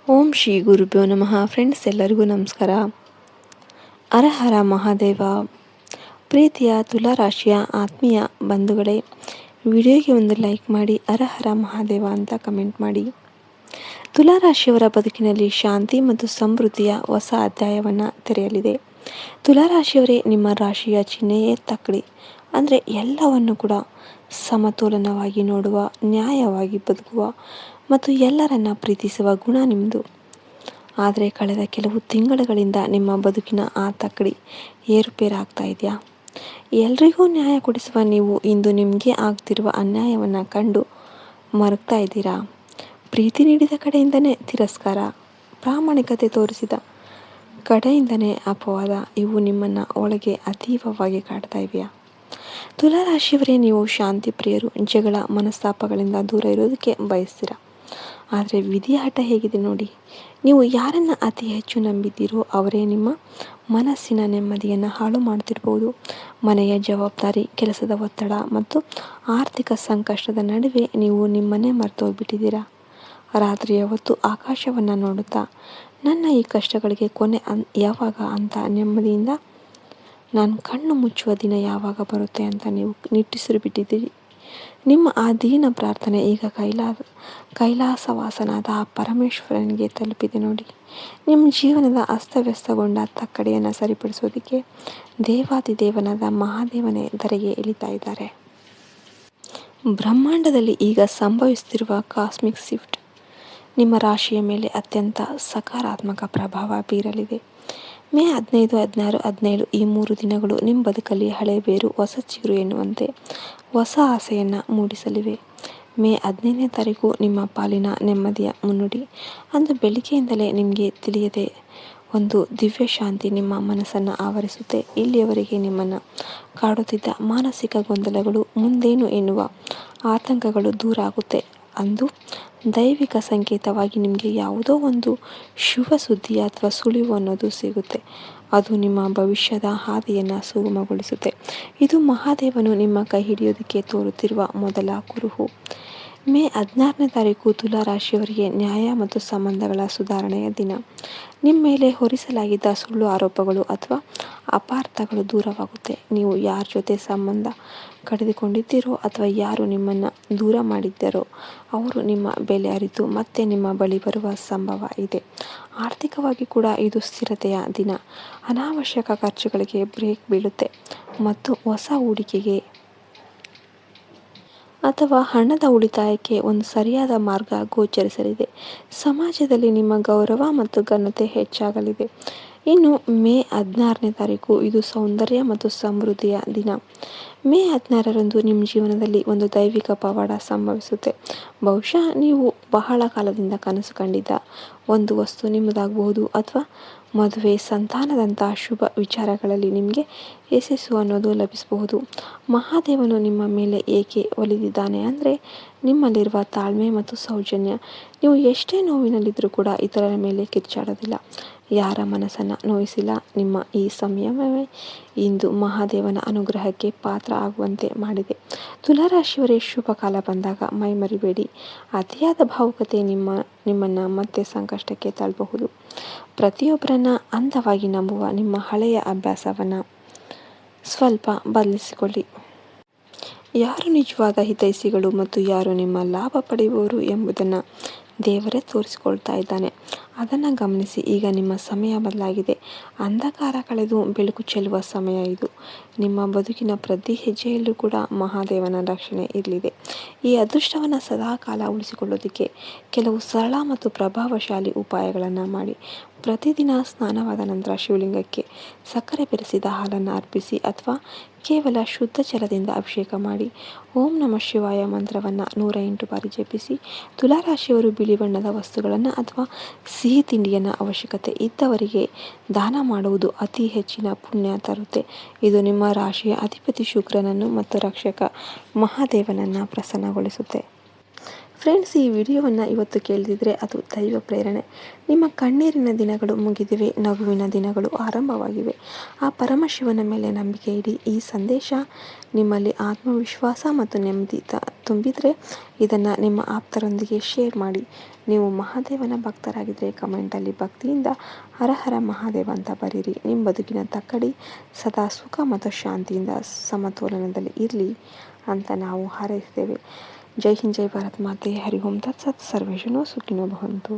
ಓಂ ಶ್ರೀ ಗುರುಭ್ಯೋ ನಮಃ. ಫ್ರೆಂಡ್ಸ್, ಎಲ್ಲರಿಗೂ ನಮಸ್ಕಾರ. ಹರ ಹರ ಮಹಾದೇವ. ಪ್ರೀತಿಯ ತುಲಾರಾಶಿಯ ಆತ್ಮೀಯ ಬಂಧುಗಳೇ, ವಿಡಿಯೋಗೆ ಒಂದು ಲೈಕ್ ಮಾಡಿ, ಹರ ಹರ ಮಹಾದೇವ ಅಂತ ಕಮೆಂಟ್ ಮಾಡಿ. ತುಲಾರಾಶಿಯವರ ಬದುಕಿನಲ್ಲಿ ಶಾಂತಿ ಮತ್ತು ಸಮೃದ್ಧಿಯ ಹೊಸ ಅಧ್ಯಾಯವನ್ನು ತೆರೆಯಲಿದೆ. ತುಲಾರಾಶಿಯವರೇ, ನಿಮ್ಮ ರಾಶಿಯ ಚಿಹ್ನೆಯೇ ತಕ್ಕಡಿ. ಅಂದರೆ ಎಲ್ಲವನ್ನು ಕೂಡ ಸಮತೋಲನವಾಗಿ ನೋಡುವ, ನ್ಯಾಯವಾಗಿ ಬದುಕುವ ಮತ್ತು ಎಲ್ಲರನ್ನ ಪ್ರೀತಿಸುವ ಗುಣ ನಿಮ್ಮದು. ಆದರೆ ಕಳೆದ ಕೆಲವು ತಿಂಗಳುಗಳಿಂದ ನಿಮ್ಮ ಬದುಕಿನ ಆ ತಕ್ಕಡಿ ಏರುಪೇರಾಗ್ತಾ ಇದೆಯಾ? ಎಲ್ರಿಗೂ ನ್ಯಾಯ ಕೊಡಿಸುವ ನೀವು ಇಂದು ನಿಮಗೆ ಆಗ್ತಿರುವ ಅನ್ಯಾಯವನ್ನು ಕಂಡು ಮರುಗ್ತಾ ಇದ್ದೀರಾ? ಪ್ರೀತಿ ನೀಡಿದ ಕಡೆಯಿಂದನೇ ತಿರಸ್ಕಾರ, ಪ್ರಾಮಾಣಿಕತೆ ತೋರಿಸಿದ ಕಡೆಯಿಂದನೇ ಅಪವಾದ, ಇವು ನಿಮ್ಮನ್ನು ಒಳಗೆ ಅತೀವವಾಗಿ ಕಾಡ್ತಾ ಇವೆಯಾ? ತುಲಾರಾಶಿಯವರೇ, ನೀವು ಶಾಂತಿ ಪ್ರಿಯರು. ಜಗಳ ಮನಸ್ತಾಪಗಳಿಂದ ದೂರ ಇರೋದಕ್ಕೆ ಬಯಸ್ತೀರಾ. ಆದರೆ ವಿಧಿಯ ಆಟ ಹೇಗಿದೆ ನೋಡಿ. ನೀವು ಯಾರನ್ನು ಅತಿ ಹೆಚ್ಚು ನಂಬಿದ್ದೀರೋ ಅವರೇ ನಿಮ್ಮ ಮನಸ್ಸಿನ ನೆಮ್ಮದಿಯನ್ನು ಹಾಳು ಮಾಡ್ತಿರ್ಬೋದು. ಮನೆಯ ಜವಾಬ್ದಾರಿ, ಕೆಲಸದ ಒತ್ತಡ ಮತ್ತು ಆರ್ಥಿಕ ಸಂಕಷ್ಟದ ನಡುವೆ ನೀವು ನಿಮ್ಮನ್ನೇ ಮರೆತೋಗ್ಬಿಟ್ಟಿದ್ದೀರಾ. ರಾತ್ರಿಯ ಹೊತ್ತು ಆಕಾಶವನ್ನು ನೋಡುತ್ತಾ, ನನ್ನ ಈ ಕಷ್ಟಗಳಿಗೆ ಕೊನೆ ಯಾವಾಗ ಅಂತ ನೆಮ್ಮದಿಯಿಂದ ನಾನು ಕಣ್ಣು ಮುಚ್ಚುವ ದಿನ ಯಾವಾಗ ಬರುತ್ತೆ ಅಂತ ನೀವು ನಿಟ್ಟುಸಿರು ಬಿಟ್ಟಿದ್ದೀರಿ. ನಿಮ್ಮ ಆ ದೀನ ಪ್ರಾರ್ಥನೆ ಈಗ ಕೈಲಾಸವಾಸನಾದ ಆ ಪರಮೇಶ್ವರನಿಗೆ ತಲುಪಿದೆ ನೋಡಿ. ನಿಮ್ಮ ಜೀವನದ ಅಸ್ತವ್ಯಸ್ತಗೊಂಡ ತಕ್ಕಡಿಯನ್ನು ಸರಿಪಡಿಸೋದಕ್ಕೆ ದೇವಾದಿದೇವನಾದ ಮಹಾದೇವನೇ ಧರೆಗೆ ಇಳಿತಾ ಇದ್ದಾರೆ. ಬ್ರಹ್ಮಾಂಡದಲ್ಲಿ ಈಗ ಸಂಭವಿಸುತ್ತಿರುವ ಕಾಸ್ಮಿಕ್ ಶಿಫ್ಟ್ ನಿಮ್ಮ ರಾಶಿಯ ಮೇಲೆ ಅತ್ಯಂತ ಸಕಾರಾತ್ಮಕ ಪ್ರಭಾವ ಬೀರಲಿದೆ. ಮೇ 15, 16, 17 ಈ 3 ದಿನಗಳು ನಿಮ್ಮ ಬದುಕಲ್ಲಿ ಹಳೆ ಬೇರು ಹೊಸ ಚಿಗುರು ಎನ್ನುವಂತೆ ಹೊಸ ಆಸೆಯನ್ನು ಮೂಡಿಸಲಿವೆ. ಮೇ 15ನೇ ತಾರೀಕು ನಿಮ್ಮ ಪಾಲಿನ ನೆಮ್ಮದಿಯ ಮುನ್ನುಡಿ. ಅಂದು ಬೆಳಿಗ್ಗೆಯಿಂದಲೇ ನಿಮಗೆ ತಿಳಿಯದೆ ಒಂದು ದಿವ್ಯ ಶಾಂತಿ ನಿಮ್ಮ ಮನಸ್ಸನ್ನು ಆವರಿಸುತ್ತೆ. ಇಲ್ಲಿಯವರೆಗೆ ನಿಮ್ಮನ್ನು ಕಾಡುತ್ತಿದ್ದ ಮಾನಸಿಕ ಗೊಂದಲಗಳು, ಮುಂದೇನು ಎನ್ನುವ ಆತಂಕಗಳು ದೂರ ಆಗುತ್ತೆ. ಅಂದು ದೈವಿಕ ಸಂಕೇತವಾಗಿ ನಿಮಗೆ ಯಾವುದೋ ಒಂದು ಶುಭ ಸುದ್ದಿ ಅಥವಾ ಸುಳಿವು ಅನ್ನೋದು ಸಿಗುತ್ತೆ. ಅದು ನಿಮ್ಮ ಭವಿಷ್ಯದ ಹಾದಿಯನ್ನು ಸುಗಮಗೊಳಿಸುತ್ತೆ. ಇದು ಮಹಾದೇವನು ನಿಮ್ಮ ಕೈ ಹಿಡಿಯೋದಕ್ಕೆ ತೋರುತ್ತಿರುವ ಮೊದಲ ಕುರುಹು. ಮೇ 16ನೇ ತಾರೀಕು ತುಲಾರಾಶಿಯವರಿಗೆ ನ್ಯಾಯ ಮತ್ತು ಸಂಬಂಧಗಳ ಸುಧಾರಣೆಯ ದಿನ. ನಿಮ್ಮ ಮೇಲೆ ಹೊರಿಸಲಾಗಿದ್ದ ಸುಳ್ಳು ಆರೋಪಗಳು ಅಥವಾ ಅಪಾರ್ಥಗಳು ದೂರವಾಗುತ್ತೆ. ನೀವು ಯಾರ ಜೊತೆ ಸಂಬಂಧ ಕಡಿದುಕೊಂಡಿದ್ದೀರೋ ಅಥವಾ ಯಾರು ನಿಮ್ಮನ್ನು ದೂರ ಮಾಡಿದ್ದಾರೋ ಅವರು ನಿಮ್ಮ ಬೆಲೆ ಅರಿತು ಮತ್ತೆ ನಿಮ್ಮ ಬಳಿ ಬರುವ ಸಂಭವ ಇದೆ. ಆರ್ಥಿಕವಾಗಿ ಕೂಡ ಇದು ಸ್ಥಿರತೆಯ ದಿನ. ಅನಾವಶ್ಯಕ ಖರ್ಚುಗಳಿಗೆ ಬ್ರೇಕ್ ಬೀಳುತ್ತೆ ಮತ್ತು ಹೊಸ ಹೂಡಿಕೆಗೆ ಅಥವಾ ಹಣದ ಉಳಿತಾಯಕ್ಕೆ ಒಂದು ಸರಿಯಾದ ಮಾರ್ಗ ಗೋಚರಿಸಲಿದೆ. ಸಮಾಜದಲ್ಲಿ ನಿಮ್ಮ ಗೌರವ ಮತ್ತು ಘನತೆ ಹೆಚ್ಚಾಗಲಿದೆ. ಇನ್ನು ಮೇ 16ನೇ ತಾರೀಕು ಇದು ಸೌಂದರ್ಯ ಮತ್ತು ಸಮೃದ್ಧಿಯ ದಿನ. ಮೇ 16ರಂದು ನಿಮ್ಮ ಜೀವನದಲ್ಲಿ ಒಂದು ದೈವಿಕ ಪವಾಡ ಸಂಭವಿಸುತ್ತೆ. ಬಹುಶಃ ನೀವು ಬಹಳ ಕಾಲದಿಂದ ಕನಸು ಕಂಡಿದ್ದ ಒಂದು ವಸ್ತು ನಿಮ್ಮದಾಗಬಹುದು ಅಥವಾ ಮದುವೆ, ಸಂತಾನದಂಥ ಶುಭ ವಿಚಾರಗಳಲ್ಲಿ ನಿಮಗೆ ಯಶಸ್ಸು ಅನ್ನೋದು ಲಭಿಸಬಹುದು. ಮಹಾದೇವನು ನಿಮ್ಮ ಮೇಲೆ ಏಕೆ ಒಲಿದಿದ್ದಾನೆ ಅಂದರೆ ನಿಮ್ಮಲ್ಲಿರುವ ತಾಳ್ಮೆ ಮತ್ತು ಸೌಜನ್ಯ. ನೀವು ಎಷ್ಟೇ ನೋವಿನಲ್ಲಿದ್ದರೂ ಕೂಡ ಇತರರ ಮೇಲೆ ಕಿರ್ಚಾಡೋದಿಲ್ಲ, ಯಾರ ಮನಸ್ಸನ್ನು ನೋಯಿಸಿಲ್ಲ. ನಿಮ್ಮ ಈ ಸಂಯಮವೇ ಇಂದು ಮಹಾದೇವನ ಅನುಗ್ರಹಕ್ಕೆ ಪಾತ್ರ ಆಗುವಂತೆ ಮಾಡಿದೆ. ತುಲಾರಾಶಿಯವರೇ, ಶುಭ ಕಾಲ ಬಂದಾಗ ಮೈ ಮರಿಬೇಡಿ. ಅತಿಯಾದ ಭಾವುಕತೆ ನಿಮ್ಮನ್ನು ಮತ್ತೆ ಸಂಕಷ್ಟಕ್ಕೆ ತಳ್ಳಬಹುದು. ಪ್ರತಿಯೊಬ್ಬರನ್ನ ಅಂಧವಾಗಿ ನಂಬುವ ನಿಮ್ಮ ಹಳೆಯ ಅಭ್ಯಾಸವನ್ನು ಸ್ವಲ್ಪ ಬದಲಿಸಿಕೊಳ್ಳಿ. ಯಾರು ನಿಜವಾದ ಹಿತೈಷಿಗಳು ಮತ್ತು ಯಾರು ನಿಮ್ಮ ಲಾಭ ಪಡೆಯುವವರು ಎಂಬುದನ್ನು ದೇವರೇ ತೋರಿಸಿಕೊಳ್ತಾ ಇದ್ದಾನೆ. ಅದನ್ನು ಗಮನಿಸಿ. ಈಗ ನಿಮ್ಮ ಸಮಯ ಬದಲಾಗಿದೆ. ಅಂಧಕಾರ ಕಳೆದು ಬೆಳಕು ಚೆಲ್ಲುವ ಸಮಯ ಇದು. ನಿಮ್ಮ ಬದುಕಿನ ಪ್ರತಿ ಹೆಜ್ಜೆಯಲ್ಲೂ ಕೂಡ ಮಹಾದೇವನ ರಕ್ಷಣೆ ಇರಲಿದೆ. ಈ ಅದೃಷ್ಟವನ್ನು ಸದಾಕಾಲ ಉಳಿಸಿಕೊಳ್ಳೋದಕ್ಕೆ ಕೆಲವು ಸರಳ ಮತ್ತು ಪ್ರಭಾವಶಾಲಿ ಉಪಾಯಗಳನ್ನು ಮಾಡಿ. ಪ್ರತಿದಿನ ಸ್ನಾನವಾದ ನಂತರ ಶಿವಲಿಂಗಕ್ಕೆ ಸಕ್ಕರೆ ಬೆರೆಸಿದ ಹಾಲನ್ನು ಅರ್ಪಿಸಿ ಅಥವಾ ಕೇವಲ ಶುದ್ಧ ಜಲದಿಂದ ಅಭಿಷೇಕ ಮಾಡಿ. ಓಂ ನಮಃ ಶಿವಾಯ ಮಂತ್ರವನ್ನು 108 ಬಾರಿ ಜಪಿಸಿ. ತುಲಾರಾಶಿಯವರು ಬಿಳಿ ಬಣ್ಣದ ವಸ್ತುಗಳನ್ನು ಅಥವಾ ಸಿಹಿ ತಿಂಡಿಯನ್ನು ಅವಶ್ಯಕತೆ ಇದ್ದವರಿಗೆ ದಾನ ಮಾಡುವುದು ಅತಿ ಹೆಚ್ಚಿನ ಪುಣ್ಯ ತರುತ್ತೆ. ಇದು ನಿಮ್ಮ ರಾಶಿಯ ಅಧಿಪತಿ ಶುಕ್ರನನ್ನು ಮತ್ತು ರಕ್ಷಕ ಮಹಾದೇವನನ್ನು ಪ್ರಸನ್ನಗೊಳಿಸುತ್ತೆ. ಫ್ರೆಂಡ್ಸ್, ಈ ವಿಡಿಯೋವನ್ನು ಇವತ್ತು ಕೇಳಿದರೆ ಅದು ದೈವ ಪ್ರೇರಣೆ. ನಿಮ್ಮ ಕಣ್ಣೀರಿನ ದಿನಗಳು ಮುಗಿದಿವೆ, ನಗುವಿನ ದಿನಗಳು ಆರಂಭವಾಗಿವೆ. ಆ ಪರಮಶಿವನ ಮೇಲೆ ನಂಬಿಕೆ ಇಡಿ. ಈ ಸಂದೇಶ ನಿಮ್ಮಲ್ಲಿ ಆತ್ಮವಿಶ್ವಾಸ ಮತ್ತು ನೆಮ್ಮದಿ ತುಂಬಿದರೆ ಇದನ್ನು ನಿಮ್ಮ ಆಪ್ತರೊಂದಿಗೆ ಶೇರ್ ಮಾಡಿ. ನೀವು ಮಹಾದೇವನ ಭಕ್ತರಾಗಿದ್ದರೆ ಕಮೆಂಟಲ್ಲಿ ಭಕ್ತಿಯಿಂದ ಹರ ಹರ ಮಹಾದೇವ ಅಂತ ಬರೀರಿ. ನಿಮ್ಮ ಬದುಕಿನ ತಕ್ಕಡಿ ಸದಾ ಸುಖ ಮತ್ತು ಶಾಂತಿಯಿಂದ ಸಮತೋಲನದಲ್ಲಿ ಇರಲಿ ಅಂತ ನಾವು ಹಾರೈಸ್ತೇವೆ. ಜೈ ಹಿಂದ್, ಜೈ ಭಾರತ್ ಮಾತೆ. ಹರಿ ಓಂ ತತ್ಸತ್. ಸರ್ವೇ ಜನೋ ಸುಖಿನೋ ಭವಂತು.